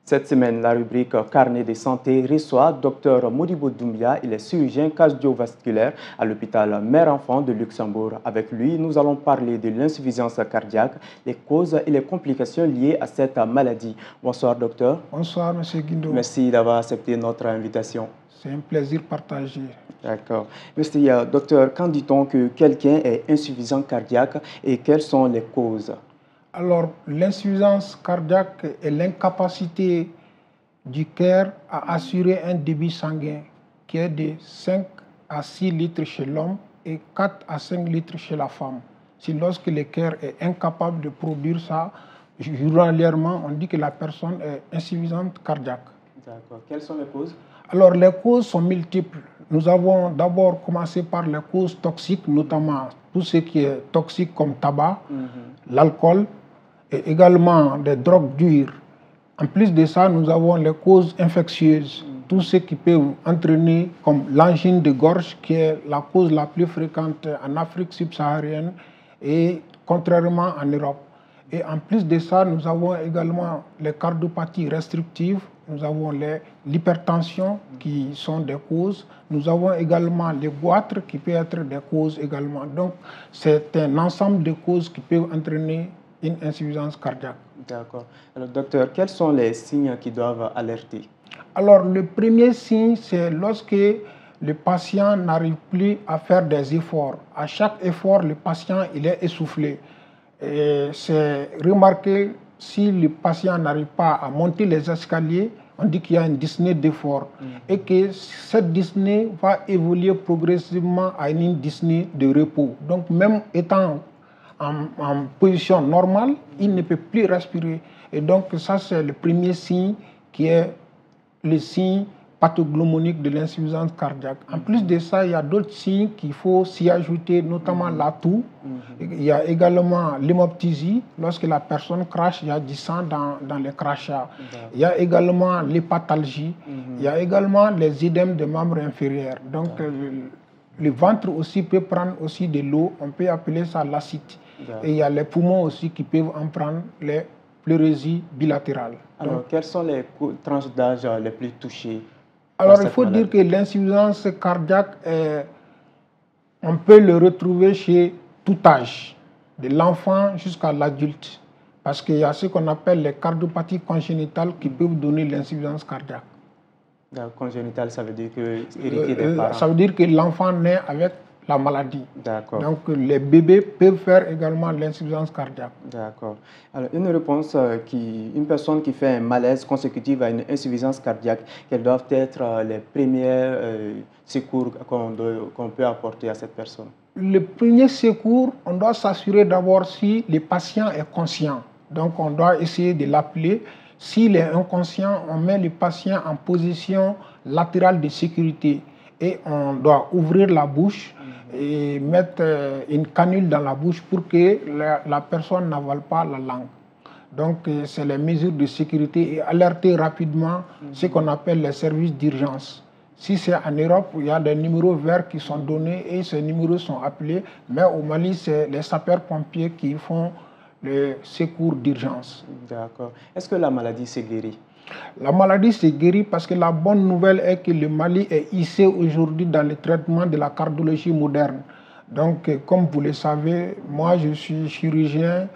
Cette semaine, la rubrique Carnet de santé reçoit Dr Modibo Doumbia, il est chirurgien cardiovasculaire à l'hôpital Mère-Enfant de Luxembourg. Avec lui, nous allons parler de l'insuffisance cardiaque, les causes et les complications liées à cette maladie. Bonsoir docteur. Bonsoir monsieur Guindo. Merci d'avoir accepté notre invitation. C'est un plaisir partagé. D'accord. Merci docteur, quand dit-on que quelqu'un est insuffisant cardiaque et quelles sont les causes? Alors, l'insuffisance cardiaque est l'incapacité du cœur à assurer un débit sanguin qui est de 5 à 6 litres chez l'homme et 4 à 5 litres chez la femme. Si lorsque le cœur est incapable de produire ça, journalièrement, on dit que la personne est insuffisante cardiaque. D'accord. Quelles sont les causes? Alors, les causes sont multiples. Nous avons d'abord commencé par les causes toxiques, notamment tout ce qui est toxique comme tabac, l'alcool, et également des drogues dures. En plus de ça, nous avons les causes infectieuses, tout ce qui peut entraîner comme l'angine de gorge, qui est la cause la plus fréquente en Afrique subsaharienne et contrairement en Europe. Et en plus de ça, nous avons également les cardiopathies restrictives, nous avons l'hypertension qui sont des causes, nous avons également les goitres qui peuvent être des causes également. Donc, c'est un ensemble de causes qui peuvent entraîner une insuffisance cardiaque. D'accord. Alors, docteur, quels sont les signes qui doivent alerter? Alors, le premier signe, c'est lorsque le patient n'arrive plus à faire des efforts. À chaque effort, le patient il est essoufflé. C'est remarqué si le patient n'arrive pas à monter les escaliers, on dit qu'il y a une dyspnée d'effort et que cette dyspnée va évoluer progressivement à une dyspnée de repos. Donc, même étant en position normale, il ne peut plus respirer. Et donc, ça, c'est le premier signe qui est le signe pathognomonique de l'insuffisance cardiaque. En plus de ça, il y a d'autres signes qu'il faut s'y ajouter, notamment la toux. Il y a également l'hémoptysie. Lorsque la personne crache, il y a du sang dans les crachats. Il y a également l'hépatalgie. Il y a également les œdèmes des membres inférieurs. Donc, le ventre aussi peut prendre aussi de l'eau. On peut appeler ça l'acide. Et il y a les poumons aussi qui peuvent en prendre les pleurésies bilatérales. Alors, donc, quelles sont les tranches d'âge les plus touchées? Alors, il faut dire que l'insuffisance cardiaque, on peut le retrouver chez tout âge, de l'enfant jusqu'à l'adulte. Parce qu'il y a ce qu'on appelle les cardiopathies congénitales qui peuvent donner l'insuffisance cardiaque. Congénitale, ça veut dire que hérité des parents. Ça veut dire que l'enfant naît avec la maladie. D'accord. Donc, les bébés peuvent faire également l'insuffisance cardiaque. D'accord. Alors, une réponse une personne qui fait un malaise consécutif à une insuffisance cardiaque, quels doivent être les premiers secours qu'on peut apporter à cette personne? Le premier secours, on doit s'assurer d'abord si le patient est conscient. Donc, on doit essayer de l'appeler. S'il est inconscient, on met le patient en position latérale de sécurité et on doit ouvrir la bouche et mettre une canule dans la bouche pour que la personne n'avale pas la langue. Donc, c'est les mesures de sécurité et alerter rapidement ce qu'on appelle les services d'urgence. Si c'est en Europe, il y a des numéros verts qui sont donnés et ces numéros sont appelés, mais au Mali, c'est les sapeurs-pompiers qui font le secours d'urgence. D'accord. Est-ce que la maladie s'est guérie? La maladie s'est guérie parce que la bonne nouvelle est que le Mali est hissé aujourd'hui dans le traitement de la cardiologie moderne. Donc, comme vous le savez, moi je suis chirurgien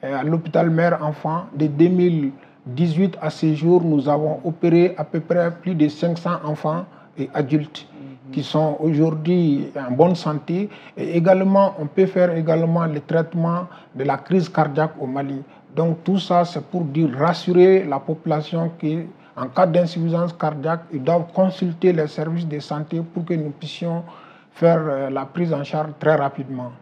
à l'hôpital Mère-Enfant. De 2018 à ce jour, nous avons opéré à peu près plus de 500 enfants et adultes qui sont aujourd'hui en bonne santé. Et également, on peut faire également le traitement de la crise cardiaque au Mali. Donc tout ça, c'est pour rassurer la population qu'en cas d'insuffisance cardiaque, ils doivent consulter les services de santé pour que nous puissions faire la prise en charge très rapidement.